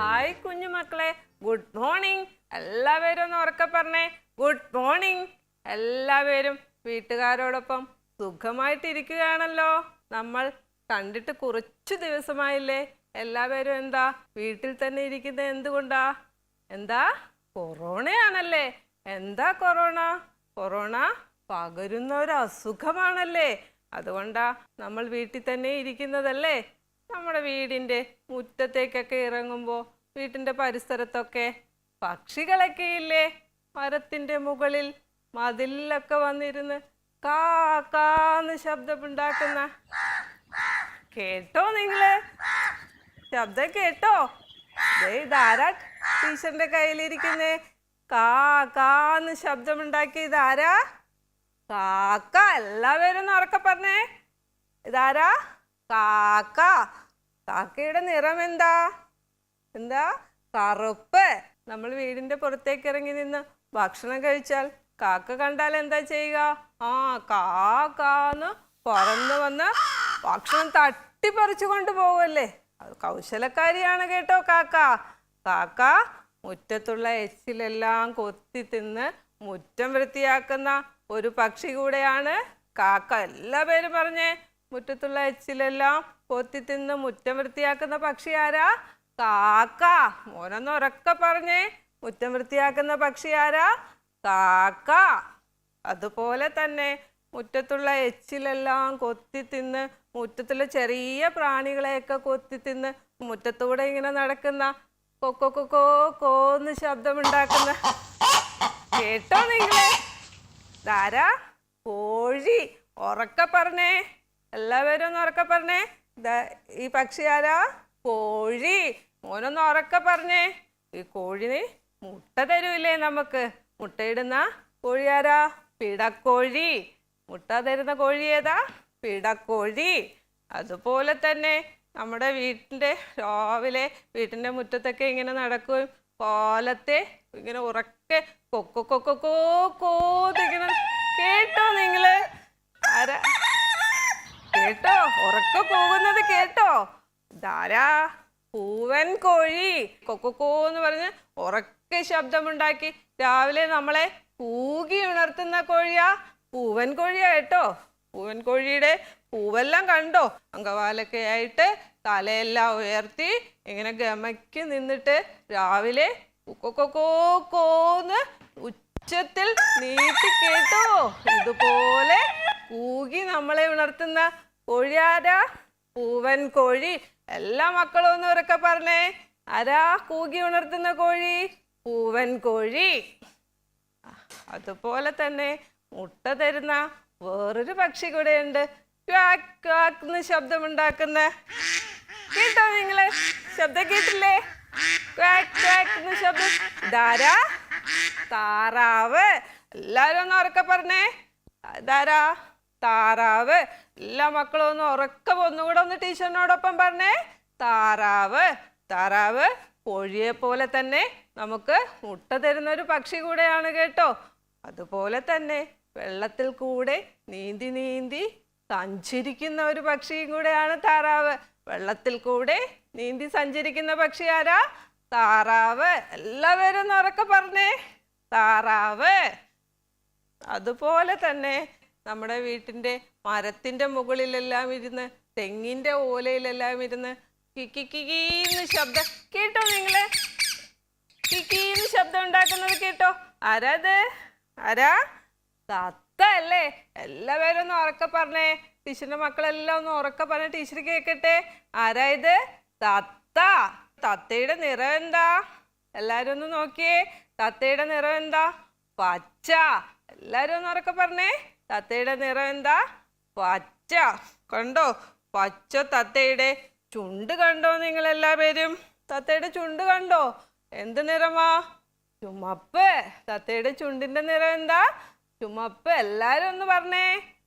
Hi കുഞ്ഞു മക്കളെ, good morning. എല്ലാവരും ഒന്ന് ഉറക്കെ പറഞ്ഞേ, ഗുഡ് മോർണിംഗ്. എല്ലാവരും വീട്ടുകാരോടൊപ്പം സുഖമായിട്ടിരിക്കുകയാണല്ലോ. നമ്മൾ കണ്ടിട്ട് കുറച്ചു ദിവസമായില്ലേ? എല്ലാവരും എന്താ വീട്ടിൽ തന്നെ ഇരിക്കുന്നത്? എന്തുകൊണ്ടാ? എന്താ? കൊറോണയാണല്ലേ. എന്താ കൊറോണ? കൊറോണ പകരുന്ന ഒരു അസുഖമാണല്ലേ. അതുകൊണ്ടാ നമ്മൾ വീട്ടിൽ തന്നെ ഇരിക്കുന്നതല്ലേ. നമ്മുടെ വീടിൻ്റെ മുറ്റത്തേക്കൊക്കെ ഇറങ്ങുമ്പോൾ വീട്ടിൻ്റെ പരിസരത്തൊക്കെ പക്ഷികളൊക്കെ ഇല്ലേ? മരത്തിൻ്റെ മുകളിൽ മതിലൊക്കെ വന്നിരുന്ന് കാ കാന്ന് ശബ്ദമുണ്ടാക്കുന്ന കേട്ടോ നിങ്ങള്? ശബ്ദം കേട്ടോ? ഇതാരാ ടീച്ചറിന്റെ കയ്യിലിരിക്കുന്നേ? കാ കാന്ന് ശബ്ദമുണ്ടാക്കി ഇതാരാ? കാക്ക. എല്ലാവരും ഉറക്കെ പറഞ്ഞേ, ഇതാരാ? കാക്ക. കാക്കയുടെ നിറം എന്താ? എന്താ? കറുപ്പ്. നമ്മൾ വീടിന്റെ പുറത്തേക്ക് ഇറങ്ങി നിന്ന് ഭക്ഷണം കഴിച്ചാൽ കാക്ക കണ്ടാൽ എന്താ ചെയ്യുക? കാന്ന് പറന്ന് വന്ന് ഭക്ഷണം തട്ടിപ്പറിച്ചു കൊണ്ടുപോകല്ലേ. അത് കൗശലക്കാരിയാണ് കേട്ടോ കാക്ക. കാക്ക മുറ്റത്തുള്ള എച്ചിലെല്ലാം കൊത്തി തിന്ന് മുറ്റം വൃത്തിയാക്കുന്ന ഒരു പക്ഷി കൂടെയാണ് കാക്ക. എല്ലാവരും പറഞ്ഞേ, മുറ്റത്തുള്ള എച്ചിലെല്ലാം കൊത്തി തിന്ന് മുറ്റം വൃത്തിയാക്കുന്ന പക്ഷി ആരാ? കാക്ക. മോനൊന്ന് ഉറക്കെ പറഞ്ഞേ, മുറ്റം വൃത്തിയാക്കുന്ന പക്ഷി ആരാ? കാക്ക. അതുപോലെ തന്നെ മുറ്റത്തുള്ള എച്ചിലെല്ലാം കൊത്തി തിന്ന് മുറ്റത്തുള്ള ചെറിയ പ്രാണികളെയൊക്കെ കൊത്തി തിന്ന് മുറ്റത്തൂടെ ഇങ്ങനെ നടക്കുന്ന കൊക്കോ കൊക്കോ കോന്ന് ശബ്ദമുണ്ടാക്കുന്ന കേട്ടോ നിങ്ങളെ? ധാരാ? കോഴി. ഉറക്കെ പറഞ്ഞേ, എല്ലാവരും ഒന്ന് ഉറക്കെ പറഞ്ഞേ. ഈ പക്ഷി ആരാ? കോഴി. മോനൊന്ന് ഉറക്കെ പറഞ്ഞേ. ഈ കോഴിന് മുട്ട തരൂല്ലേ നമുക്ക്? മുട്ടയിടുന്ന കോഴി ആരാ? പിടക്കോഴി. മുട്ട തരുന്ന കോഴി ഏതാ? പിടക്കോഴി. അതുപോലെ തന്നെ നമ്മുടെ രാവിലെ വീട്ടിൻ്റെ മുറ്റത്തൊക്കെ ഇങ്ങനെ നടക്കുകയും കാലത്തെ ഇങ്ങനെ ഉറക്കെ കൊക്കോ കൊക്കോ കോന്നിങ്ങനെ കേട്ടോ നിങ്ങള്? ആരാ? കേട്ടോ? ഉറക്കെ പോകുന്നത് കേട്ടോ? ധാരാ? പൂവൻ കോഴി. കൊക്കോന്ന് പറഞ്ഞ് ഉറക്കെ ശബ്ദമുണ്ടാക്കി രാവിലെ നമ്മളെ കൂകി ഉണർത്തുന്ന കോഴിയാ പൂവൻ കോഴിയാ കേട്ടോ. പൂവൻ കോഴിയുടെ പൂവെല്ലാം കണ്ടോ? അങ്കവാലൊക്കെ ആയിട്ട് തലയെല്ലാം ഉയർത്തി ഇങ്ങനെ ഗമയ്ക്ക് നിന്നിട്ട് രാവിലെ കൊക്കോന്ന് ഉച്ചത്തിൽ നീട്ടി കേട്ടോ. ഇതുപോലെ കൂകി നമ്മളെ ഉണർത്തുന്ന കോഴി ആരാ? പൂവൻ കോഴി. എല്ലാ മക്കളും ഒന്ന് ഉറക്കെ പറഞ്ഞേ, ആരാ കൂകി ഉണർത്തുന്ന കോഴി? പൂവൻ കോഴി. അതുപോലെ തന്നെ മുട്ട തരുന്ന വേറൊരു പക്ഷി കൂടെ ഉണ്ട്. ക്വാക്ക് ക്വാക്ക് ശബ്ദമുണ്ടാക്കുന്ന കേട്ടോ നിങ്ങള്? ശബ്ദം കേട്ടില്ലേ? ക്വാക്ക് ക്വാക്ക് ശബ്ദം. ഇതാരാ? താറാവ്. എല്ലാരും ഒന്ന് ഉറക്കെ പറഞ്ഞേ, ഇതാരാ? താറാവ്. എല്ലാ മക്കളും ഒന്ന് ഉറക്കെ ഒന്നുകൂടെ ഒന്ന് ടീച്ചറിനോടൊപ്പം പറഞ്ഞേ, താറാവ്. താറാവ് കോഴിയെ പോലെ തന്നെ നമുക്ക് മുട്ട തരുന്ന ഒരു പക്ഷി കൂടെയാണ് കേട്ടോ. അതുപോലെ തന്നെ വെള്ളത്തിൽ കൂടെ നീന്തി നീന്തി സഞ്ചരിക്കുന്ന ഒരു പക്ഷിയും കൂടെയാണ് താറാവ്. വെള്ളത്തിൽ കൂടെ നീന്തി സഞ്ചരിക്കുന്ന പക്ഷി ആരാ? താറാവ്. എല്ലാവരും ഒന്ന് ഉറക്കെ പറഞ്ഞേ, താറാവ്. അതുപോലെ തന്നെ നമ്മുടെ വീട്ടിൻ്റെ മരത്തിൻ്റെ മുകളിലെല്ലാം ഇരുന്ന് തെങ്ങിൻ്റെ ഓലയിലെല്ലാം ഇരുന്ന് കിക്കിന്ന് ശബ്ദം കേട്ടോ നിങ്ങള്? കിക്കിന്ന് ശബ്ദം ഉണ്ടാക്കുന്നത് കേട്ടോ? ആരാ അത്? ആരാ? തത്ത അല്ലേ? എല്ലാവരും ഒന്ന് ഉറക്കെ പറഞ്ഞേ. ടീച്ചറിന്റെ മക്കളെല്ലാം ഒന്ന് ഉറക്കെ പറഞ്ഞ ടീച്ചർ കേൾക്കട്ടെ. ആരാ ഇത്? തത്ത. തത്തയുടെ നിറം എന്താ? എല്ലാരും ഒന്ന് നോക്കിയേ. തത്തയുടെ നിറം എന്താ? പച്ച. എല്ലാരും ഒന്ന് ഉറക്കെ പറഞ്ഞേ, തത്തയുടെ നിറം എന്താ? പച്ച. കണ്ടോ? പച്ച തത്തയുടെ ചുണ്ട് കണ്ടോ നിങ്ങൾ എല്ലാവരും? തത്തയുടെ ചുണ്ട് കണ്ടോ? എന്ത് നിറമാ? ചുമപ്പ്. തത്തയുടെ ചുണ്ടിന്റെ നിറം എന്താ? ചുമപ്പ്. എല്ലാരും ഒന്ന് പറഞ്ഞേ,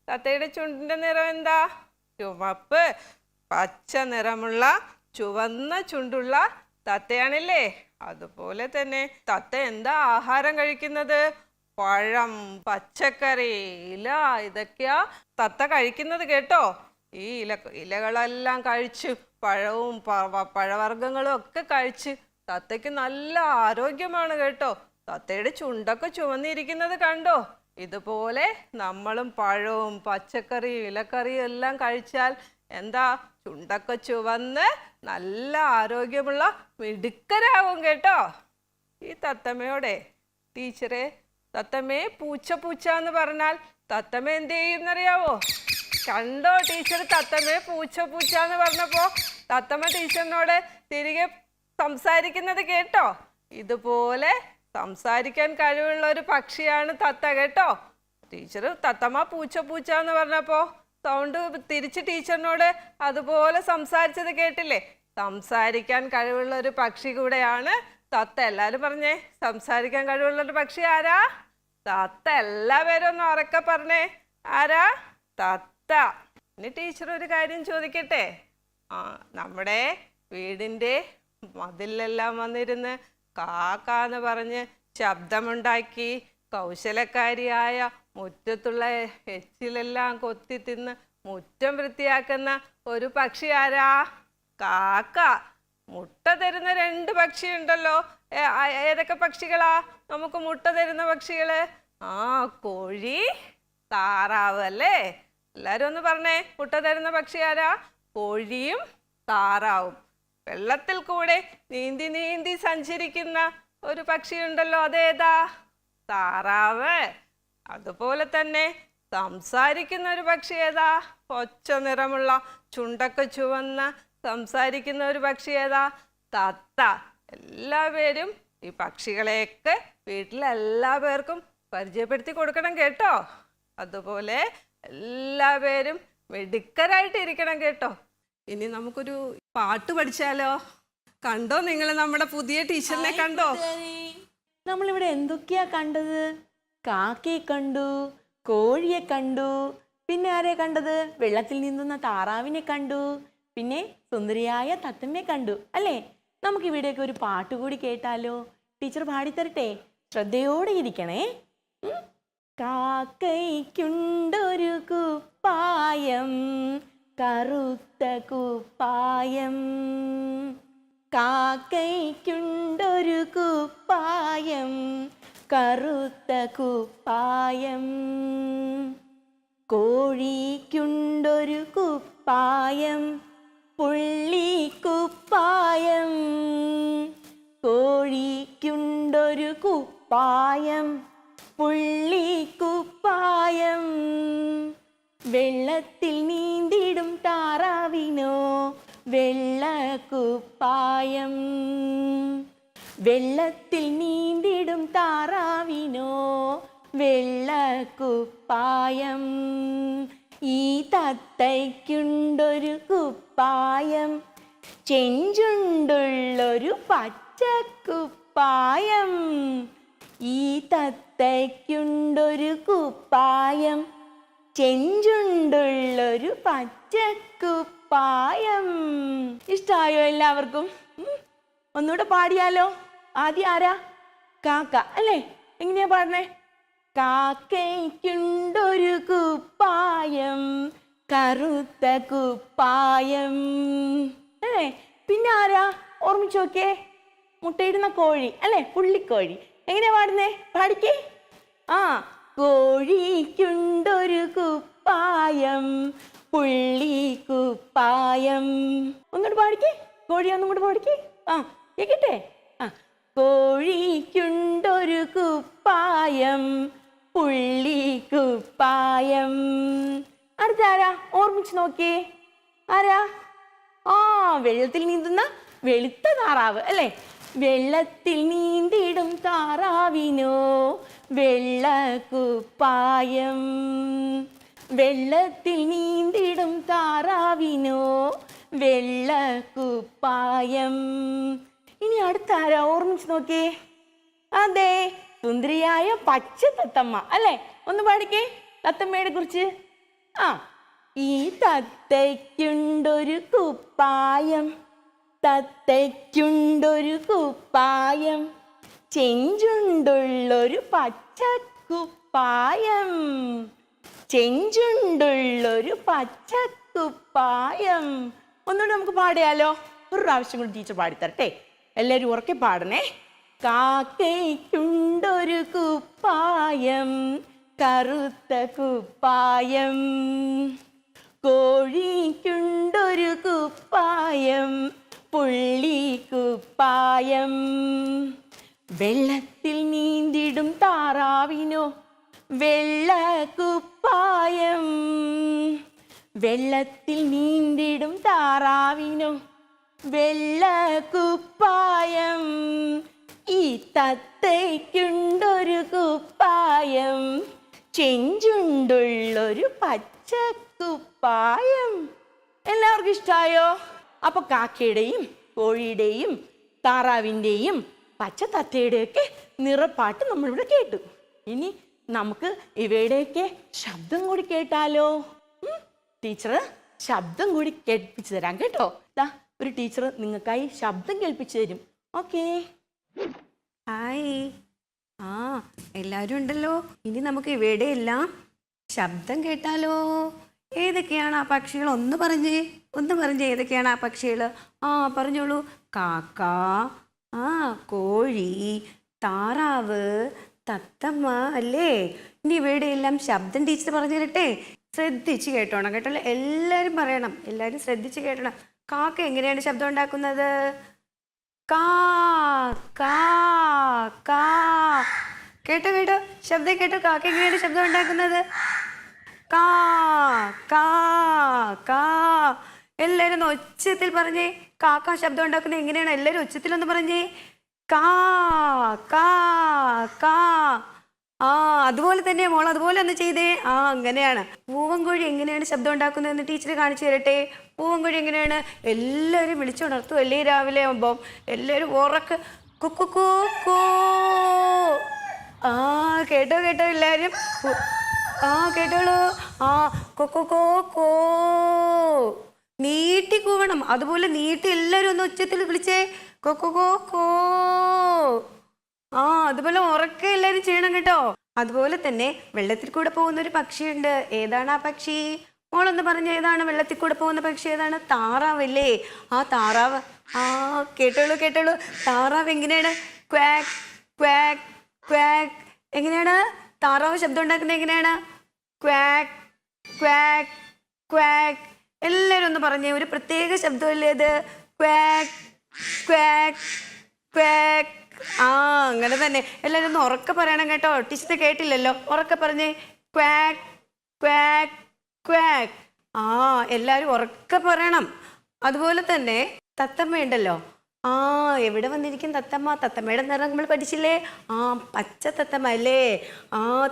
തത്തയുടെ ചുണ്ടിന്റെ നിറം എന്താ? ചുമപ്പ്. പച്ച നിറമുള്ള ചുവന്ന ചുണ്ടുള്ള തത്തയാണല്ലേ. അതുപോലെ തന്നെ തത്ത എന്താ ആഹാരം കഴിക്കുന്നത്? പഴം, പച്ചക്കറി, ഇല, ഇതൊക്കെയാ തത്ത കഴിക്കുന്നത് കേട്ടോ. ഈ ഇലകളെല്ലാം കഴിച്ച് പഴവും പഴവർഗ്ഗങ്ങളും ഒക്കെ കഴിച്ച് തത്തയ്ക്ക് നല്ല ആരോഗ്യമാണ് കേട്ടോ. തത്തയുടെ ചുണ്ടൊക്കെ ചുവന്നിരിക്കുന്നത് കണ്ടോ? ഇതുപോലെ നമ്മളും പഴവും പച്ചക്കറിയും ഇലക്കറിയും എല്ലാം കഴിച്ചാൽ എന്താ, ചുണ്ടൊക്കെ ചുവന്ന് നല്ല ആരോഗ്യമുള്ള മിടുക്കരാകും കേട്ടോ. ഈ തത്തമ്മയോടെ ടീച്ചറെ, തത്തമ്മേ പൂച്ച പൂച്ച എന്ന് പറഞ്ഞാൽ തത്തമ്മ എന്ത് ചെയ്യുന്നറിയാവോ? കണ്ടോ ടീച്ചർ, തത്തമ്മേ പൂച്ച പൂച്ച എന്ന് പറഞ്ഞപ്പോ തത്തമ്മ ടീച്ചറിനോട് തിരികെ സംസാരിക്കുന്നത് കേട്ടോ? ഇതുപോലെ സംസാരിക്കാൻ കഴിവുള്ള ഒരു പക്ഷിയാണ് തത്ത കേട്ടോ. ടീച്ചർ തത്തമ്മ പൂച്ച പൂച്ച എന്ന് പറഞ്ഞപ്പോ സൗണ്ട് തിരിച്ച് ടീച്ചറിനോട് അതുപോലെ സംസാരിച്ചത് കേട്ടില്ലേ? സംസാരിക്കാൻ കഴിവുള്ള ഒരു പക്ഷി കൂടെയാണ് തത്ത. എല്ലാവരും പറഞ്ഞേ, സംസാരിക്കാൻ കഴിവുള്ള ഒരു പക്ഷി ആരാ? തത്ത. എല്ലാവരും ഒന്ന് ഉറക്കെ പറഞ്ഞേ, ആരാ? തത്ത. ഇനി ടീച്ചർ ഒരു കാര്യം ചോദിക്കട്ടെ? നമ്മുടെ വീടിൻ്റെ മതിലെല്ലാം വന്നിരുന്ന് കാക്കാന്ന് പറഞ്ഞ് ശബ്ദമുണ്ടാക്കി കൗശലക്കാരിയായ മുറ്റത്തുള്ള എച്ചിലെല്ലാം കൊത്തി തിന്ന് മുറ്റം വൃത്തിയാക്കുന്ന ഒരു പക്ഷി ആരാ? കാക്ക. മുട്ട തരുന്ന 2 പക്ഷിയുണ്ടല്ലോ. ഏതൊക്കെ പക്ഷികളാ നമുക്ക് മുട്ട തരുന്ന പക്ഷികള്? കോഴി, താറാവ് അല്ലേ? എല്ലാരും ഒന്ന് പറഞ്ഞേ, മുട്ട തരുന്ന പക്ഷി ആരാ? കോഴിയും താറാവും. വെള്ളത്തിൽ കൂടെ നീന്തി നീന്തി സഞ്ചരിക്കുന്ന ഒരു പക്ഷിയുണ്ടല്ലോ, അതേതാ? താറാവ്. അതുപോലെ തന്നെ സംസാരിക്കുന്ന ഒരു പക്ഷി ഏതാ? പച്ച നിറമുള്ള ചുണ്ടൊക്കെ ചുവന്ന സംസാരിക്കുന്ന ഒരു പക്ഷി ഏതാ? തത്ത. എല്ലാവരും ഈ പക്ഷികളെയൊക്കെ വീട്ടിലെല്ലാ പേർക്കും പരിചയപ്പെടുത്തി കൊടുക്കണം കേട്ടോ. അതുപോലെ എല്ലാവരും മിടുക്കരായിട്ട് ഇരിക്കണം കേട്ടോ. ഇനി നമുക്കൊരു പാട്ട് പഠിച്ചാലോ? കണ്ടോ നിങ്ങൾ നമ്മുടെ പുതിയ ടീച്ചറിനെ കണ്ടോ? നമ്മളിവിടെ എന്തൊക്കെയാ കണ്ടത്? കാക്കയെ കണ്ടു, കോഴിയെ കണ്ടു, പിന്നെ ആരെ കണ്ടത്? വെള്ളത്തിൽ നീന്തുന്ന താറാവിനെ കണ്ടു, പിന്നെ സുന്ദരിയായ തത്തമ്മയെ കണ്ടു അല്ലേ? നമുക്ക് ഇവിടെയൊക്കെ ഒരു പാട്ട് കൂടി കേട്ടാലോ? ടീച്ചർ പാടിത്തരട്ടെ? ശ്രദ്ധയോടെ ഇരിക്കണേ. കാക്കയ്ക്കുണ്ടൊരു കുപ്പായം, കറുത്ത കുപ്പായം. കാക്കയ്ക്കുണ്ടൊരു കുപ്പായം, കറുത്ത കുപ്പായം. കോഴിക്കുണ്ടൊരു കുപ്പായം, പുള്ളിക്കുപ്പായം. കോഴിക്കുണ്ടൊരു കുപ്പായം, പുള്ളിക്കുപ്പായം. വെള്ളത്തിൽ നീന്തിടും താറാവിനോ വെള്ളക്കുപ്പായം. വെള്ളത്തിൽ നീന്തിടും താറാവിനോ വെള്ളക്കുപ്പായം. ഈ തത്തയ്ക്കുണ്ടൊരു കുപ്പായം, ചെഞ്ചുണ്ടുള്ളൊരു പച്ചക്കുപ്പായം. ഈ തത്തയ്ക്കുണ്ടൊരു കുപ്പായം, ചെഞ്ചുണ്ടുള്ളൊരു പച്ചക്കുപ്പായം. ഇഷ്ടമായോ എല്ലാവർക്കും? ഒന്നുകൂടെ പാടിയാലോ? ആദ്യം ആരാ? കാക്ക അല്ലേ? എങ്ങനെയാ പാടണേ? കാക്കയ്ക്കുണ്ടൊരു കുപ്പായം, കറുത്ത കുപ്പായം അല്ലേ? പിന്നെ ആരാ? ഓർമ്മിച്ച് നോക്കിയേ. മുട്ടയിടുന്ന കോഴി അല്ലേ? പുള്ളിക്കോഴി. എങ്ങനെയാ പാടുന്നേ? പാടിക്കേ. കോഴിക്കുണ്ടൊരു കുപ്പായം, പുള്ളിക്കുപ്പായം. ഒന്നുകൂടെ പാടിക്കേ. കോഴി ഒന്നും കൂടെ പാടിക്കേ. കേക്കട്ടെ. കോഴിക്കുണ്ടൊരു കുപ്പായം, പുള്ളിക്കുപ്പായം. അടുത്ത ആരാ? ഓർമ്മിച്ച് നോക്കിയേ. ആരാ? വെള്ളത്തിൽ നീന്തുന്ന വെളുത്ത താറാവ് അല്ലേ? വെള്ളത്തിൽ നീന്തിടും താറാവിനോ വെള്ളക്കുപ്പായം. വെള്ളത്തിൽ നീന്തിടും താറാവിനോ വെള്ളക്കുപ്പായം. ഇനി അടുത്ത ആരാ? ഓർമ്മിച്ച് നോക്കിയേ. അതെ, സുന്ദരിയായ പച്ച തത്തമ്മ അല്ലേ? ഒന്ന് പാടിക്കേ തത്തമ്മയെ കുറിച്ച്. ഈ തത്തയ്ക്കുണ്ടൊരു കുപ്പായം, തത്തയ്ക്കുണ്ടൊരു കുപ്പായം, ചെഞ്ചുണ്ടുള്ളൊരു പച്ചക്കുപ്പായം. ചെഞ്ചുണ്ടുള്ളൊരു പച്ചക്കുപ്പായം. ഒന്നുകൂടെ നമുക്ക് പാടിയാലോ? ഒരു പ്രാവശ്യം കൂടി ടീച്ചർ പാടിത്തരട്ടെ? എല്ലാവരും ഉറക്കെ പാടണേ. കാക്കയ്ക്കുണ്ടൊരു കുപ്പായം, കറുത്ത കുപ്പായം. കോഴിക്കുണ്ടൊരു കുപ്പായം, പുള്ളിക്കുപ്പായം. വെള്ളത്തിൽ നീന്തിടും താറാവിനോ വെള്ളക്കുപ്പായം. വെള്ളത്തിൽ നീന്തിടും താറാവിനോ വെള്ളക്കുപ്പായം. ഈ തത്തയ്ക്കുണ്ടൊരു കുപ്പായം, ചെഞ്ചുണ്ടുള്ളൊരു പച്ചക്കുപ്പായം. എല്ലാവർക്കും ഇഷ്ടമായോ? അപ്പൊ കാക്കയുടെയും കോഴിയുടെയും താറാവിൻ്റെയും പച്ചത്തത്തയുടെയൊക്കെ നിറപ്പാട്ട് നമ്മളിവിടെ കേട്ടു. ഇനി നമുക്ക് ഇവയുടെയൊക്കെ ശബ്ദം കൂടി കേട്ടാലോ? ടീച്ചർ ശബ്ദം കൂടി കേൾപ്പിച്ചു തരാം കേട്ടോ. ദാ ഒരു ടീച്ചർ നിങ്ങൾക്കായി ശബ്ദം കേൾപ്പിച്ചു തരും. ഓക്കേ. ഹായ്. എല്ലാവരും ഉണ്ടല്ലോ. ഇനി നമുക്ക് ഇവയുടെ എല്ലാം ശബ്ദം കേട്ടാലോ? ഏതൊക്കെയാണ് ആ പക്ഷികൾ? ഒന്ന് പറഞ്ഞേ ഏതൊക്കെയാണ് ആ പക്ഷികൾ? പറഞ്ഞോളൂ. കാക്ക, കോഴി, താറാവ്, തത്തമ്മ അല്ലേ? ഇനി ഇവയുടെ എല്ലാം ശബ്ദം ടീച്ചർ പറഞ്ഞു തരട്ടെ. ശ്രദ്ധിച്ച് കേട്ടോണം കേട്ടോ. എല്ലാവരും പറയണം, എല്ലാവരും ശ്രദ്ധിച്ച് കേട്ടോണം. കാക്ക എങ്ങനെയാണ് ശബ്ദം ഉണ്ടാക്കുന്നത്? കാ കാ കാ. കേട്ടോ ശബ്ദം കേട്ടോ? കാക്ക എങ്ങനെയാണ് ശബ്ദം ഉണ്ടാക്കുന്നത്? കാ കാ കാ. എല്ലാവരും ഒച്ചത്തിൽ പറഞ്ഞേ. കാക്ക ശബ്ദം ഉണ്ടാക്കുന്നത് എങ്ങനെയാണ്? എല്ലാവരും ഒച്ചത്തിലൊന്ന് പറഞ്ഞേ. കാ കാ കാ. അതുപോലെ തന്നെ മോൾ, അതുപോലെ ഒന്ന് ചെയ്തേ. അങ്ങനെയാണ്. പൂവൻകോഴി എങ്ങനെയാണ് ശബ്ദം ഉണ്ടാക്കുന്നതെന്ന് ടീച്ചർ കാണിച്ചു തരട്ടെ. പൂവൻകോഴി എങ്ങനെയാണ്? എല്ലാവരും വിളിച്ചുണർത്തും അല്ലേ രാവിലെ ആകുമ്പോൾ? എല്ലാവരും ഉറക്കെ കുക്കു കോ. കേട്ടോ എല്ലാവരും? കേട്ടോളൂ. കൊക്കോ കോ കോ. നീട്ടി കൂവണം. അതുപോലെ നീട്ടി എല്ലാവരും ഒന്ന് ഉച്ചത്തിൽ വിളിച്ചേ. കൊക്കോ കോ കോ. അതുപോലെ ഉറക്കെ എല്ലാവരും ചെയ്യണം കേട്ടോ. അതുപോലെ തന്നെ വെള്ളത്തിൽ കൂടെ പോകുന്ന ഒരു പക്ഷിയുണ്ട്. ഏതാണ് ആ പക്ഷി? മോളൊന്ന് പറഞ്ഞ ഏതാണ് വെള്ളത്തിൽ കൂടെ പോകുന്ന പക്ഷി? ഏതാണ്? താറാവല്ലേ? താറാവ്. കേട്ടോളൂ. താറാവ് എങ്ങനെയാണ്? Quack quack quack. എങ്ങനെയാണ് താറാവ് ശബ്ദം ഉണ്ടാക്കുന്നത്? എങ്ങനെയാണ്? Quack quack quack. എല്ലാവരും ഒന്ന് പറഞ്ഞേ. ഒരു പ്രത്യേക ശബ്ദമല്ലേ അത്? Quack quack quack. അങ്ങനെ തന്നെ. എല്ലാവരും ഒന്ന് ഉറക്കെ പറയണം കേട്ടോ. ടീച്ചർ കേട്ടില്ലല്ലോ. ഉറക്കെ പറഞ്ഞേ. Quack quack quack. എല്ലാവരും ഉറക്കെ പറയണം. അതുപോലെ തന്നെ തത്തമ്മ ഉണ്ടല്ലോ. എവിടെ വന്നിരിക്കും തത്തമ്മ? തത്തമ്മയുടെ നിറം നമ്മൾ പഠിച്ചില്ലേ? പച്ച തത്തമ്മ അല്ലേ?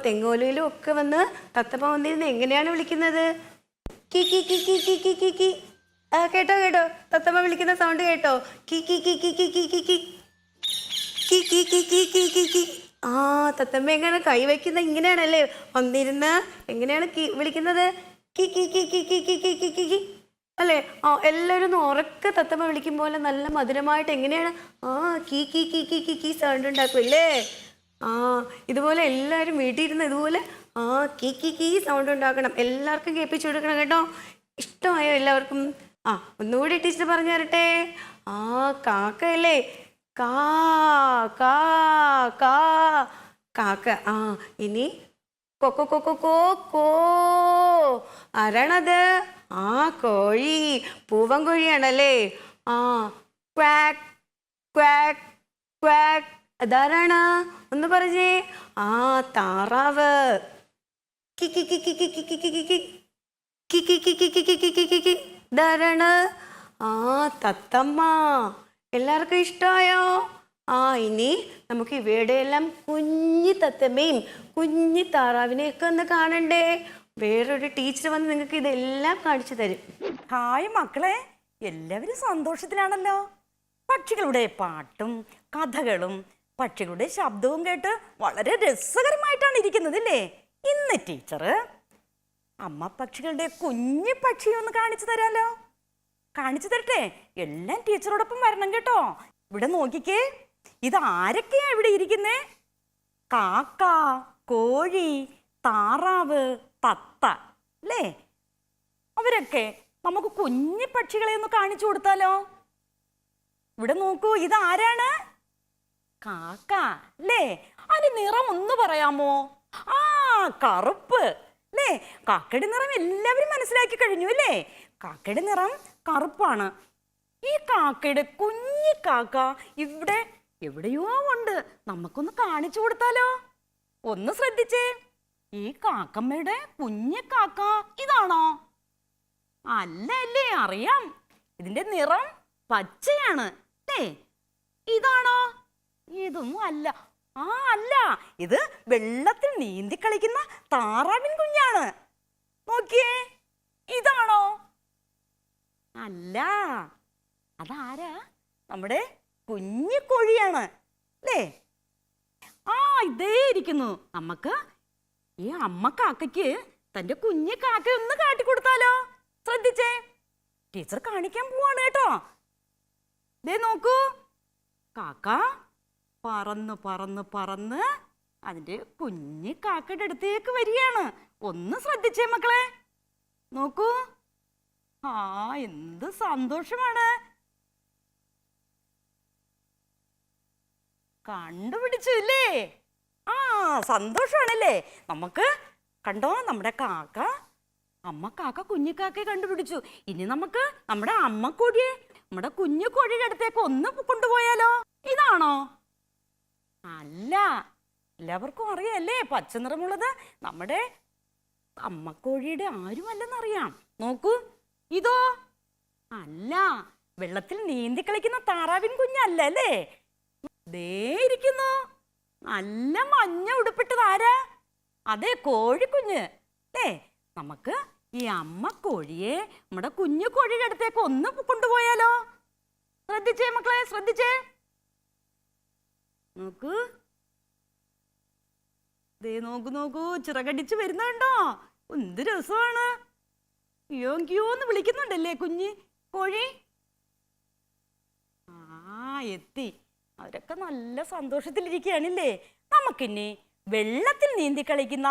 തെങ്ങോലയിലും ഒക്കെ വന്ന് തത്തമ്മ വന്നിരുന്ന് എങ്ങനെയാണ് വിളിക്കുന്നത്? കി കി കി കി കി കി കി കി. കേട്ടോ തത്തമ്മ വിളിക്കുന്ന സൗണ്ട് കേട്ടോ? കി കി കി കി കി കി കി കി കി കി കി കി കി കി കി. തത്തമ്മ എങ്ങനെ കൈവയ്ക്കുന്ന ഇങ്ങനെയാണല്ലേ വന്നിരുന്ന്? എങ്ങനെയാണ് വിളിക്കുന്നത്? കി കി കി കി കി കി കി കി കി അല്ലേ? എല്ലാവരും ഒന്ന് ഉറക്കെ തത്തമ്മ വിളിക്കും പോലെ നല്ല മധുരമായിട്ട് എങ്ങനെയാണ് കീ കീ കീ കീ കീ കീ സൗണ്ട് ഉണ്ടാക്കുമല്ലേ? ഇതുപോലെ എല്ലാവരും വീട്ടിൽ ഇരുന്ന് ഇതുപോലെ കീ കീ കീ സൗണ്ട് ഉണ്ടാക്കണം. എല്ലാവർക്കും കേൾപ്പിച്ചു കൊടുക്കണം കേട്ടോ. ഇഷ്ടമായോ എല്ലാവർക്കും? ഒന്നുകൂടി ടീച്ചർ പറഞ്ഞു തരട്ടെ. കാക്ക അല്ലേ? കാ കാ കാ കാക്ക. ഇനി കൊക്കോ കൊക്കോ കോ കോ. ആരാണത്? കോഴി. പൂവൻ കോഴിയാണല്ലേ? Quack quack quack. അതാരാണ്? ഒന്ന് പറഞ്ഞേ. താറാവ്. കി കി കി കി കി കി കി കി കി കി കി കി കി കി കി കി കി കി. ഇതാരാണ്? തത്തമ്മ. എല്ലാവർക്കും ഇഷ്ടമായോ? ഇനി നമുക്ക് ഇവയുടെ എല്ലാം കുഞ്ഞി തത്തമ്മയും കുഞ്ഞി താറാവിനെയൊക്കെ ഒന്ന് കാണണ്ടേ? വേറൊരു ടീച്ചർ വന്ന് നിങ്ങൾക്ക് ഇതെല്ലാം കാണിച്ചു തരും. ഹായ് മക്കളെ, എല്ലാവരും സന്തോഷത്തിലാണല്ലോ. പക്ഷികളുടെ പാട്ടും കഥകളും പക്ഷികളുടെ ശബ്ദവും കേട്ട് വളരെ രസകരമായിട്ടാണ് ഇരിക്കുന്നത് അല്ലേ? ഇന്ന് ടീച്ചർ അമ്മ പക്ഷികളുടെ കുഞ്ഞു പക്ഷിയൊന്ന് കാണിച്ചു തരാലോ. കാണിച്ചു തരട്ടെ? എല്ലാം ടീച്ചറോടൊപ്പം വരണം കേട്ടോ. ഇവിടെ നോക്കിക്കേ, ഇത് ആരൊക്കെയാ ഇവിടെ ഇരിക്കുന്നേ? കാക്ക, കോഴി, താറാവ്, തത്ത അല്ലേ? അവരൊക്കെ നമുക്ക് കുഞ്ഞു പക്ഷികളെ ഒന്ന് കാണിച്ചു കൊടുത്താലോ? ഇവിടെ നോക്കൂ, ഇതാരാണ്? കാക്ക അല്ലേ? അതിന്റെ നിറം ഒന്ന് പറയാമോ? ആ, കറുപ്പ് അല്ലേ? കാക്കയുടെ നിറം എല്ലാവരും മനസ്സിലാക്കി കഴിഞ്ഞു അല്ലേ? കാക്കയുടെ നിറം കറുപ്പാണ്. ഈ കാക്കയുടെ കുഞ്ഞി കാക്ക ഇവിടെ എവിടെയോ ഉണ്ട്. നമുക്കൊന്ന് കാണിച്ചു കൊടുത്താലോ? ഒന്ന് ശ്രദ്ധിച്ചേ. ഈ കാക്കമ്മയുടെ കുഞ്ഞി കാക്ക ഇതാണോ? അല്ല അല്ലേ? അറിയാം, ഇതിന്റെ നിറം പച്ചയാണ് അല്ലേ? ഇതാണോ? ഇതൊന്നും അല്ല. ആ, അല്ല, ഇത് വെള്ളത്തിൽ നീന്തി കളിക്കുന്ന താറാവിൻ കുഞ്ഞാണ്. നോക്കിയേ, ഇതാണോ? അല്ല, അതാരാ? നമ്മുടെ കുഞ്ഞു കോഴിയാണ് അല്ലേ? ആ, ഇതേ ഇരിക്കുന്നു. നമുക്ക് ഈ അമ്മ കാക്കയ്ക്ക് തന്റെ കുഞ്ഞു കാക്ക ഒന്ന് കാട്ടിക്കൊടുത്താലോ? ശ്രദ്ധിച്ചേ, ടീച്ചർ കാണിക്കാൻ പോവാണ് കേട്ടോ. ദേ നോക്കൂ, കാക്ക പറന്ന് പറന്ന് പറന്ന് അതിന്റെ കുഞ്ഞു കാക്കയുടെ അടുത്തേക്ക് വരികയാണ്. ഒന്ന് ശ്രദ്ധിച്ചേ മക്കളെ, നോക്കൂ. ആ, എന്ത് സന്തോഷമാണ്. കണ്ടുപിടിച്ചു ഇല്ലേ? ആ, സന്തോഷമാണല്ലേ? നമുക്ക് കണ്ടോ, നമ്മുടെ കാക്ക അമ്മ കാക്ക കുഞ്ഞു കാക്കയെ കണ്ടുപിടിച്ചു. ഇനി നമുക്ക് നമ്മുടെ അമ്മക്കോഴിയെ നമ്മുടെ കുഞ്ഞു കോഴിയുടെ അടുത്തേക്ക് ഒന്ന് കൊണ്ടുപോയാലോ? ഇതാണോ? അല്ല, എല്ലാവർക്കും അറിയാല്ലേ, പച്ച നിറമുള്ളത് നമ്മുടെ അമ്മക്കോഴിയുടെ ആരുമല്ലെന്നറിയാം. നോക്കൂ, ഇതോ? അല്ല, വെള്ളത്തിൽ നീന്തി കളിക്കുന്ന താറാവിൻ കുഞ്ഞല്ല അല്ലേ? ദേ ഇരിക്കുന്നു, നല്ല മഞ്ഞ ഉടുപ്പിട്ടത് ആരാ? അതെ, കോഴിക്കുഞ്ഞ് അല്ലേ? നമുക്ക് ഈ അമ്മ കോഴിയെ നമ്മുടെ കുഞ്ഞു കോഴിയുടെ അടുത്തേക്ക് ഒന്ന് കൊണ്ടുപോയാലോ? ശ്രദ്ധിച്ചേ മക്കളെ, ശ്രദ്ധിച്ചേ. നോക്കൂ, ദേ നോക്കൂ നോക്കൂ, ചിറകടിച്ച് വരുന്നുണ്ടോ? എന്ത് രസമാണ്. കിയോ കിയോന്ന് വിളിക്കുന്നുണ്ടല്ലേ കുഞ്ഞ് കോഴി. ആ, എത്തി. അവരൊക്കെ നല്ല സന്തോഷത്തിലിരിക്കുകയാണില്ലേ? നമുക്കിനി വെള്ളത്തിൽ നീന്തി കളിക്കുന്ന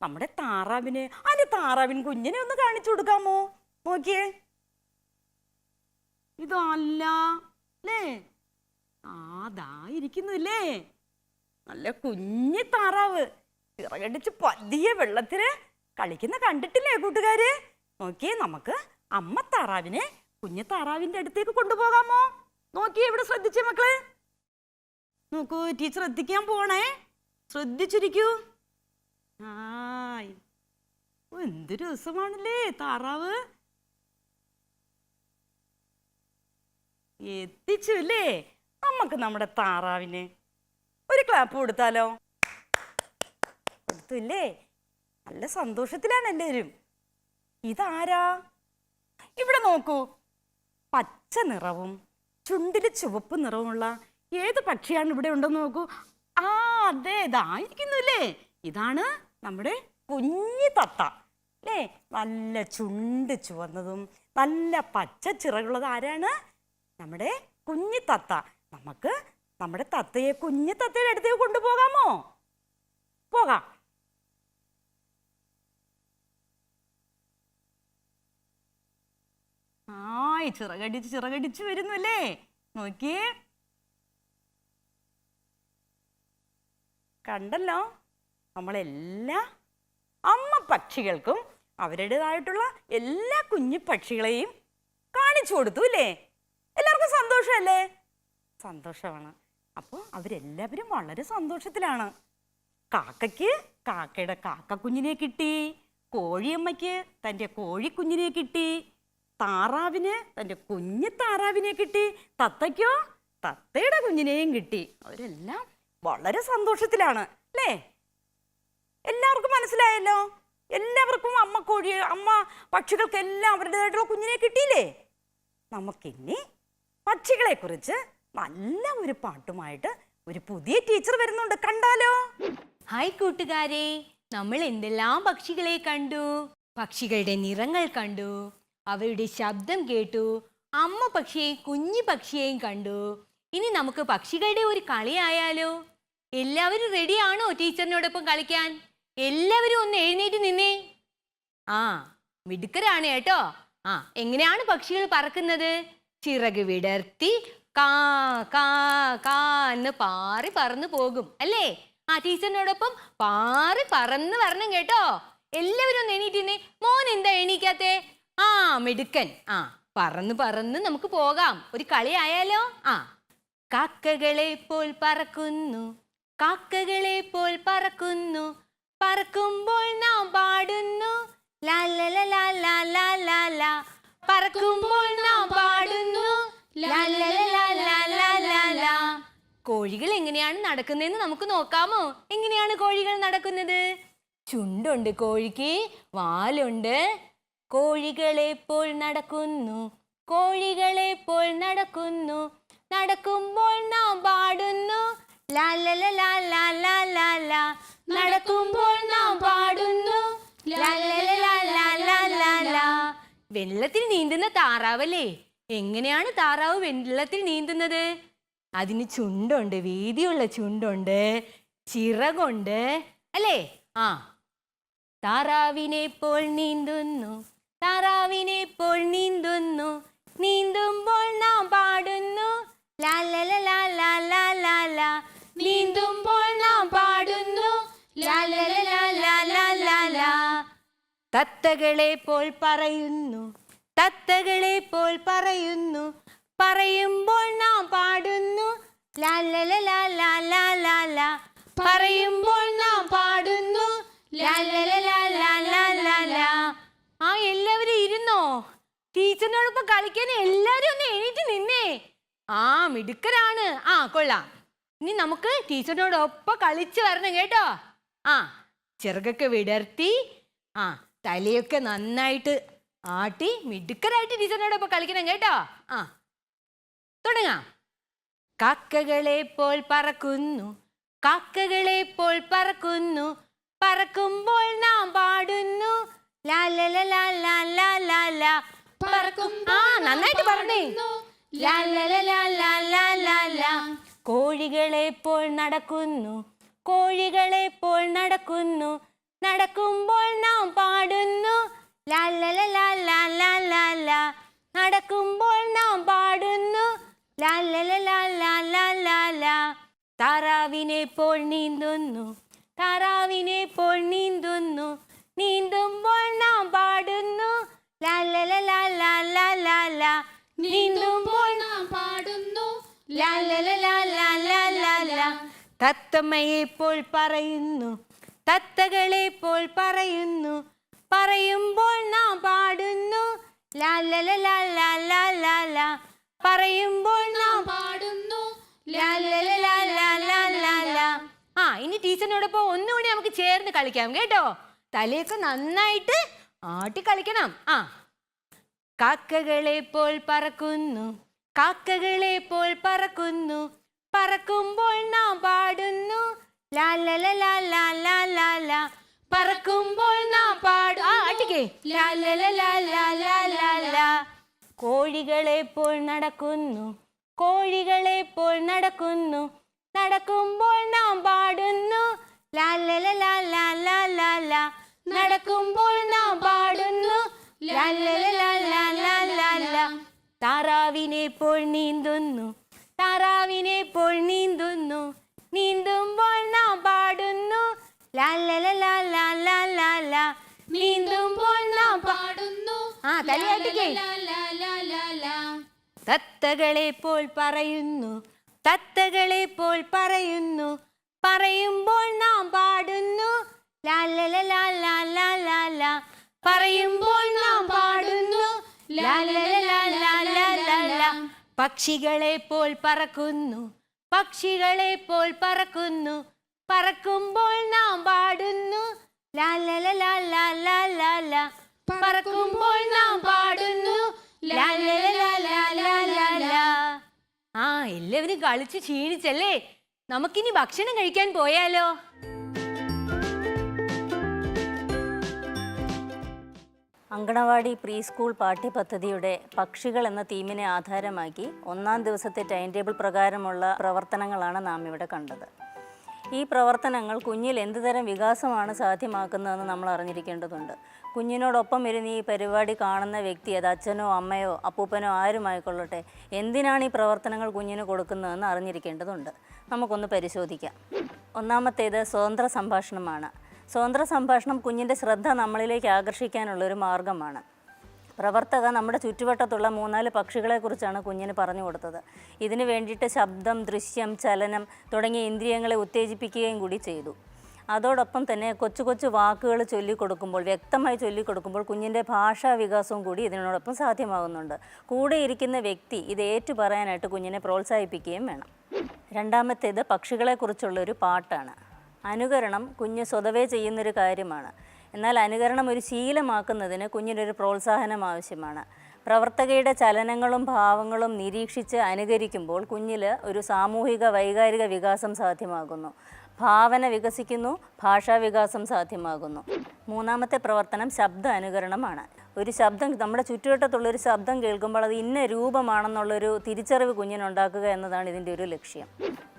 നമ്മുടെ താറാവിന്, അതിന്റെ താറാവിൻ കുഞ്ഞിനെ ഒന്ന് കാണിച്ചു കൊടുക്കാമോ? നോക്കിയേ, ഇതല്ല അല്ലേ? ആ, ദാ ഇരിക്കുന്നു ഇല്ലേ, നല്ല കുഞ്ഞി താറാവ്. ചിറകടിച്ച് പതിയെ വെള്ളത്തില് കളിക്കുന്ന കണ്ടിട്ടില്ലേ കൂട്ടുകാര്? നോക്കിയേ, നമുക്ക് അമ്മ താറാവിനെ കുഞ്ഞു താറാവിന്റെ അടുത്തേക്ക് കൊണ്ടുപോകാമോ? നോക്കിയേ, ഇവിടെ ശ്രദ്ധിച്ചേ മക്കളെ. നോക്കൂ, ടീച്ചർ എത്തിക്കാൻ പോണേ, ശ്രദ്ധിച്ചിരിക്കൂ. ആയ്, എന്ത് രസമാണല്ലേ താറാവ്. എത്തിച്ചു അല്ലേ? നമുക്ക് നമ്മുടെ താറാവിന് ഒരു ക്ലാപ്പ് കൊടുത്താലോ? കൊടുത്തില്ലേ? നല്ല സന്തോഷത്തിലാണ് എല്ലാവരും. ഇതാരാ? ഇവിടെ നോക്കൂ, പച്ച നിറവും ചുണ്ടില് ചുവപ്പ് നിറവുമുള്ള ഏത് പക്ഷിയാണ് ഇവിടെ ഉണ്ടെന്ന് നോക്കൂ. ആ, അതെ, ഇതായിരിക്കുന്നുല്ലേ. ഇതാണ് നമ്മുടെ കുഞ്ഞി തത്ത അല്ലേ? നല്ല ചുണ്ട് ചുവന്നതും നല്ല പച്ച ചിറകുള്ളത് ആരാണ്? നമ്മുടെ കുഞ്ഞി തത്ത. നമുക്ക് നമ്മുടെ തത്തയെ കുഞ്ഞി തത്തയുടെ അടുത്തേക്ക് കൊണ്ടുപോകാമോ? പോകാം. ആയ്, ചിറകടിച്ച് വരുന്നു അല്ലേ? നോക്കിയേ, കണ്ടല്ലോ, നമ്മളെല്ലാ അമ്മ പക്ഷികൾക്കും അവരുടേതായിട്ടുള്ള എല്ലാ കുഞ്ഞു പക്ഷികളെയും കാണിച്ചു കൊടുത്തു അല്ലേ? എല്ലാവർക്കും സന്തോഷമല്ലേ? സന്തോഷമാണ്. അപ്പോൾ അവരെല്ലാവരും വളരെ സന്തോഷത്തിലാണ്. കാക്കയ്ക്ക് കാക്കയുടെ കാക്കക്കുഞ്ഞിനെ കിട്ടി, കോഴിയമ്മയ്ക്ക് തൻ്റെ കോഴിക്കുഞ്ഞിനെ കിട്ടി, താറാവിന് തൻ്റെ കുഞ്ഞു താറാവിനെ കിട്ടി, തത്തയ്ക്കോ തത്തയുടെ കുഞ്ഞിനെയും കിട്ടി. അവരെല്ലാം വളരെ സന്തോഷത്തിലാണ് അല്ലേ? എല്ലാവർക്കും മനസ്സിലായല്ലോ? എല്ലാവർക്കും അമ്മ പക്ഷികൾക്കെല്ലാം അവരുടേതായിട്ടുള്ള കുഞ്ഞിനെ കിട്ടിയില്ലേ? നമുക്കിനി പക്ഷികളെ കുറിച്ച് നല്ല ഒരു പാട്ടുമായിട്ട് ഒരു പുതിയ ടീച്ചർ വരുന്നുണ്ട്, കണ്ടാലോ? ഹായ് കൂട്ടുകാരെ, നമ്മൾ എന്തെല്ലാം പക്ഷികളെ കണ്ടു. പക്ഷികളുടെ നിറങ്ങൾ കണ്ടു, അവരുടെ ശബ്ദം കേട്ടു, അമ്മ പക്ഷിയെയും കുഞ്ഞു പക്ഷിയെയും കണ്ടു. ഇനി നമുക്ക് പക്ഷികളുടെ ഒരു കളിയായാലോ? എല്ലാവരും റെഡിയാണോ ടീച്ചറിനോടൊപ്പം കളിക്കാൻ? എല്ലാവരും ഒന്ന് എഴുന്നേറ്റ് നിന്നേ. ആ, മിടുക്കരാണ് കേട്ടോ. ആ, എങ്ങനെയാണ് പക്ഷികൾ പറക്കുന്നത്? ചിറക് വിടർത്തി കാ കാ കാ എന്ന് പാറി പറന്നു പോകും അല്ലേ? ആ ടീച്ചറിനോടൊപ്പം പാറി പറന്ന് വരണം കേട്ടോ. എല്ലാവരും ഒന്ന് എണീറ്റിന്നെ. മോൻ എന്താ എണീക്കാത്തെ? ആ മിടുക്കൻ. ആ പറന്ന് പറന്ന് നമുക്ക് പോകാം. ഒരു കളി ആയാലോ? ആ കാക്കകളെ പോൽ പറക്കുന്നു, കാക്കകളെ പോൽ പറക്കുന്നു, പറക്കുമ്പോൾ നാം പാടുന്നു ലാ ലാ ലാ ലാ ലാ ലാ ലാ. പറക്കുമ്പോൾ നാം പാടുന്നു ലാ ലാ ലാ ലാ ലാ ലാ ലാ. കോഴികൾ എങ്ങനെയാണ് നടക്കുന്നതെന്ന് നമുക്ക് നോക്കാമോ? എങ്ങനെയാണ് കോഴികൾ നടക്കുന്നത്? ചുണ്ടുണ്ട് കോഴിക്ക്, വാലുണ്ട്. കോഴികളെ പോൽ നടക്കുന്നു, കോഴികളെ പോൽ നടക്കുന്നു, നടക്കുമ്പോൾ നാം പാടുന്നു ലാ ലാ ലാ ലാ ലാ ലാ ലാ. നടക്കുമ്പോൾ നാം പാടുന്നു ലാ ലാ ലാ ലാ ലാ ലാ ലാ. വെള്ളത്തിൽ നീന്തുന്ന താറാവല്ലേ? എങ്ങനെയാണ് താറാവ് വെള്ളത്തിൽ നീന്തുന്നത്? അതിന് ചുണ്ടുണ്ട്, വീതിയുള്ള ചുണ്ടുണ്ട്, ചിറകുണ്ട് അല്ലേ? ആ താറാവിനെ പോൽ നീന്തുന്നു, താറാവിനെ പോൽ നീന്തുന്നു, നീന്തുമ്പോൾ നാം പാടുന്നു ലാ ലാ ലാ ലാ ലാ ലാ ലാ. നീന്തുമ്പോൾ നാം പാടുന്നു ലാ ലാ ലാ ലാ ലാ ലാ ലാ. തത്തകളെ പോൽ പറയുന്നു, തത്തകളെ പോൽ പറയുന്നു, പറയുമ്പോൾ നാം പാടുന്നു ലാ ലാ ലാ ലാ ലാ ലാ ലാ. പറയുമ്പോൾ നാം പാടുന്നു ലാ ലാ ലാ ലാ ലാ ലാ ലാ. ആ എല്ലാവരും ഇരുന്നോ? ടീച്ചറിനോടൊപ്പം കളിക്കാൻ എല്ലാരും ഒന്ന് എണീറ്റ് നിന്നേ. ആ മിടുക്കരാണ്. ആ കൊള്ളാം. ഇനി നമുക്ക് ടീച്ചറിനോടൊപ്പം കളിച്ചു വരണം കേട്ടോ. ആ ചിറകൊക്കെ വിടർത്തി, ആ തലയൊക്കെ നന്നായിട്ട് ആട്ടി മിടുക്കരായിട്ട് ടീച്ചറിനോടൊപ്പം കളിക്കണം കേട്ടോ. ആ തുടങ്ങാം. കാക്കകളെ പോൽ പറക്കുന്നു, കാക്കകളെ പോൽ പറക്കുന്നു, പറക്കുമ്പോൾ നാം പാടുന്നു ലാ ലാ ലാ ലാ ലാ ലാ ലാ ലാ. പറക്കും. ആ നന്നായിട്ട് പറഞ്ഞേ. ലാ ലാ ലാ ലാ ലാ ലാ ലാ ലാ. കോഴികളെ പോൽ നടക്കുന്നു, കോഴികളെ പോൽ നടക്കുന്നു, നടക്കുമ്പോൾ നാം പാടുന്നു ലാ ലാ ലാ ലാ ലാ ലാ ലാ ലാ. നടക്കുമ്പോൾ നാം പാടുന്നു ലാ ലാ ലാ ലാ ലാ ലാ ലാ ലാ. താറാവിനെ പോൽ നീന്തുന്നു, താറാവിനെ പോൽ നീന്തുന്നു, നീന്തുമ്പോൾ നാം പാടുന്നു ലാ ലാ ലാ ലാ ലാ ലാ ലാ ലാ. നീന്തുമ്പോൾ നാം പാടുന്നു ലാ ലാ ലാ ലാ ലാ ലാ ലാ ലാ. തത്തമ്മയെ പോൽ പറയുന്നു, തത്തകളെ പോൽ പറയുന്നു, പറയുമ്പോൾ നാം പാടുന്നു ലാ ലാ ലാ ലാ ലാ ലാ ലാ ലാ. പറയുമ്പോൾ നാം പാടുന്നു ലാ ലാ ലാ ലാ ലാ ലാ ലാ ലാ. ആ ഇനി ടീച്ചറിനോടൊപ്പം ഒന്നുകൂടി നമുക്ക് ചേർന്ന് കളിക്കാം കേട്ടോ. തലയൊക്കെ നന്നായിട്ട് ആട്ടി കളിക്കണം. ആ കാക്കകളെ പോൽ പറക്കുന്നു, കാക്കകളെ പോൽ പറക്കുന്നു, പറക്കുമ്പോൾ നാം പാടുന്നു ലാ ലാ ലാ ലാ ലാ ലാ ലാ ലാ. പറക്കുമ്പോൾ നാം പാടും. ആ ആട്ടിക്കേ. ലാ ലാ ലാ ലാ ലാ ലാ ലാ ലാ. കോഴികളെ പോൽ നടക്കുന്നു, കോഴികളെ പോൽ നടക്കുന്നു, നടക്കുമ്പോൾ നാം പാടുന്നു ലാ ലാ ലാ ലാ ലാ ലാ ലാ ലാ. നടക്കുമ്പോൾ നാം പാടുന്നു ലാ ലാ ലാ ലാ ലാ ലാ ലാ. താറാവിനെ പോൽ നീന്തുന്നു, താറാവിനെ പോൽ നീന്തുന്നു, നീന്തുമ്പോൾ നാം പാടുന്നു ലാ ലാ ലാ ലാ ലാ ലാ ലാ. നീന്തുമ്പോൾ നാം പാടുന്നു. ആ തലയാട്ടിക്കേ. തത്തകളെ പോൽ പറയുന്നു, തത്തകളെ പോൽ പറയുന്നു, പറയുമ്പോൾ നാം പാടുന്നു ലാ ലാ ലാ ലാ ലാ ലാ ലാ. പറയുമ്പോൾ നാം പാടുന്നു ലാ ലാ ലാ ലാ ലാ ലാ ലാ. പക്ഷികളെ പോൽ പറക്കുന്നു, പക്ഷികളെ പോൽ പറക്കുന്നു, പറക്കുമ്പോൾ നാം പാടുന്നു ലാ ലാ ലാ ലാ ലാ ലാ ലാ. പറക്കുമ്പോൾ നാം പാടുന്നു ലാ ലാ ലാ ലാ ലാ ലാ ലാ. ആ എല്ലാവരും കളിച്ച് ക്ഷീണിച്ചല്ലേ? നമുക്കിനി ഭക്ഷണം കഴിക്കാൻ പോയാലോ? അങ്കണവാടി പ്രീ സ്കൂൾ പാഠ്യപദ്ധതിയുടെ പക്ഷികൾ എന്ന തീമിനെ ആധാരമാക്കി ഒന്നാം ദിവസത്തെ ടൈം ടേബിൾ പ്രകാരമുള്ള പ്രവർത്തനങ്ങളാണ് നാം ഇവിടെ കണ്ടത്. ഈ പ്രവർത്തനങ്ങൾ കുഞ്ഞിൽ എന്തുതരം വികാസമാണ് സാധ്യമാക്കുന്നതെന്ന് നമ്മൾ അറിഞ്ഞിരിക്കേണ്ടതുണ്ട്. കുഞ്ഞിനോടൊപ്പം ഇരുന്ന് ഈ പരിപാടി കാണുന്ന വ്യക്തി, അത് അച്ഛനോ അമ്മയോ അപ്പൂപ്പനോ ആരുമായിക്കൊള്ളട്ടെ, എന്തിനാണ് ഈ പ്രവർത്തനങ്ങൾ കുഞ്ഞിന് കൊടുക്കുന്നതെന്ന് അറിഞ്ഞിരിക്കേണ്ടതുണ്ട്. നമുക്കൊന്ന് പരിശോധിക്കാം. ഒന്നാമത്തേത് സ്വതന്ത്ര സംഭാഷണമാണ്. സ്വതന്ത്ര സംഭാഷണം കുഞ്ഞിൻ്റെ ശ്രദ്ധ നമ്മളിലേക്ക് ആകർഷിക്കാനുള്ളൊരു മാർഗമാണ്. പ്രവർത്തക നമ്മുടെ ചുറ്റുവട്ടത്തുള്ള 3-4 പക്ഷികളെക്കുറിച്ചാണ് കുഞ്ഞിന് പറഞ്ഞു കൊടുത്തത്. ഇതിനു വേണ്ടിയിട്ട് ശബ്ദം, ദൃശ്യം, ചലനം തുടങ്ങിയ ഇന്ദ്രിയങ്ങളെ ഉത്തേജിപ്പിക്കുകയും കൂടി ചെയ്തു. അതോടൊപ്പം തന്നെ കൊച്ചു കൊച്ചു വാക്കുകൾ ചൊല്ലിക്കൊടുക്കുമ്പോൾ, വ്യക്തമായി ചൊല്ലിക്കൊടുക്കുമ്പോൾ കുഞ്ഞിൻ്റെ ഭാഷാ വികാസവും കൂടി ഇതിനോടൊപ്പം സാധ്യമാകുന്നുണ്ട്. കൂടെ ഇരിക്കുന്ന വ്യക്തി ഇത് ഏറ്റു പറയാനായിട്ട് കുഞ്ഞിനെ പ്രോത്സാഹിപ്പിക്കുകയും വേണം. രണ്ടാമത്തേത് പക്ഷികളെക്കുറിച്ചുള്ളൊരു പാട്ടാണ്. അനുകരണം കുഞ്ഞ് സ്വതവേ ചെയ്യുന്നൊരു കാര്യമാണ്. എന്നാൽ അനുകരണം ഒരു ശീലമാക്കുന്നതിന് കുഞ്ഞിനൊരു പ്രോത്സാഹനം ആവശ്യമാണ്. പ്രവർത്തകയുടെ ചലനങ്ങളും ഭാവങ്ങളും നിരീക്ഷിച്ച് അനുകരിക്കുമ്പോൾ കുഞ്ഞിൽ ഒരു സാമൂഹിക വൈകാരിക വികാസം സാധ്യമാകുന്നു. ഭാവന വികസിക്കുന്നു, ഭാഷാ വികാസം സാധ്യമാകുന്നു. മൂന്നാമത്തെ പ്രവർത്തനം ശബ്ദ അനുകരണമാണ്. ഒരു ശബ്ദം, നമ്മുടെ ചുറ്റുവട്ടത്തുള്ളൊരു ശബ്ദം കേൾക്കുമ്പോൾ അത് ഇന്ന രൂപമാണെന്നുള്ളൊരു തിരിച്ചറിവ് കുഞ്ഞിനുണ്ടാക്കുക എന്നതാണ് ഇതിൻ്റെ ഒരു ലക്ഷ്യം.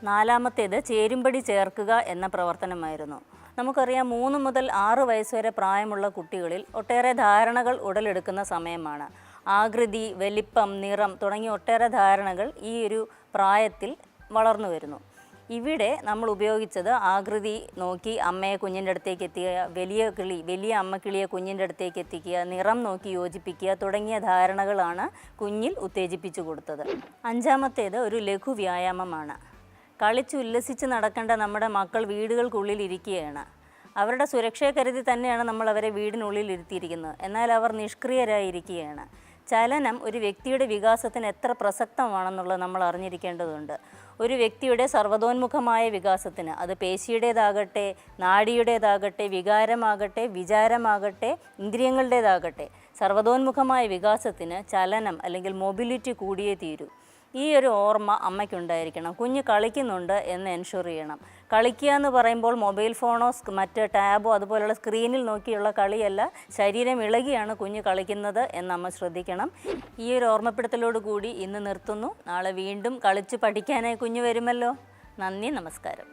നാലാമത്തേത് ചേരുംപടി ചേർക്കുക എന്ന പ്രവർത്തനമായിരുന്നു. നമുക്കറിയാം 3 മുതൽ 6 വയസ്സ് വരെ പ്രായമുള്ള കുട്ടികളിൽ ഒട്ടേറെ ധാരണകൾ ഉടലെടുക്കുന്ന സമയമാണ്. ആകൃതി, വലിപ്പം, നിറം തുടങ്ങിയ ഒട്ടേറെ ധാരണകൾ ഈ ഒരു പ്രായത്തിൽ വളർന്നു വരുന്നു. ഇവിടെ നമ്മൾ ഉപയോഗിച്ചത് ആകൃതി നോക്കി അമ്മയെ കുഞ്ഞിൻ്റെ അടുത്തേക്ക് എത്തിക്കുക, വലിയ അമ്മക്കിളിയെ കുഞ്ഞിൻ്റെ അടുത്തേക്ക് എത്തിക്കുക, നിറം നോക്കി യോജിപ്പിക്കുക തുടങ്ങിയ ധാരണകളാണ് കുഞ്ഞിൽ ഉത്തേജിപ്പിച്ചു കൊടുത്തത്. അഞ്ചാമത്തേത് ഒരു ലഘു വ്യായാമമാണ്. കളിച്ചുല്ലസിച്ച് നടക്കേണ്ട നമ്മുടെ മക്കൾ വീടുകൾക്കുള്ളിൽ ഇരിക്കുകയാണ്. അവരുടെ സുരക്ഷയെ കരുതി തന്നെയാണ് നമ്മൾ അവരെ വീടിനുള്ളിൽ ഇരുത്തിയിരിക്കുന്നത്. എന്നാൽ അവർ നിഷ്ക്രിയരായിരിക്കുകയാണ്. ചലനം ഒരു വ്യക്തിയുടെ വികാസത്തിന് എത്ര പ്രസക്തമാണെന്നുള്ളത് നമ്മൾ അറിഞ്ഞിരിക്കേണ്ടതുണ്ട്. ഒരു വ്യക്തിയുടെ സർവ്വതോന്മുഖമായ വികാസത്തിന്, അത് പേശിയുടേതാകട്ടെ, നാഡിയുടേതാകട്ടെ, വികാരമാകട്ടെ, വിചാരമാകട്ടെ, ഇന്ദ്രിയങ്ങളുടേതാകട്ടെ, സർവ്വതോന്മുഖമായ വികാസത്തിന് ചലനം അല്ലെങ്കിൽ മൊബിലിറ്റി കൂടിയേ തീരൂ. ഈ ഒരു ഓർമ്മ അമ്മയ്ക്കുണ്ടായിരിക്കണം. കുഞ്ഞ് കളിക്കുന്നുണ്ട് എന്ന് എൻഷുർ ചെയ്യണം. കളിക്കുക എന്ന് പറയുമ്പോൾ മൊബൈൽ ഫോണോ മറ്റ് ടാബോ അതുപോലുള്ള സ്ക്രീനിൽ നോക്കിയുള്ള കളിയല്ല, ശരീരം ഇളകിയാണ് കുഞ്ഞ് കളിക്കുന്നത് എന്ന് അമ്മ ശ്രദ്ധിക്കണം. ഈ ഒരു ഓർമ്മപ്പെടുത്തലോടുകൂടി ഇന്ന് നിർത്തുന്നു. നാളെ വീണ്ടും കളിച്ച് പഠിക്കാനായി കുഞ്ഞ് വരുമല്ലോ. നന്ദി, നമസ്കാരം.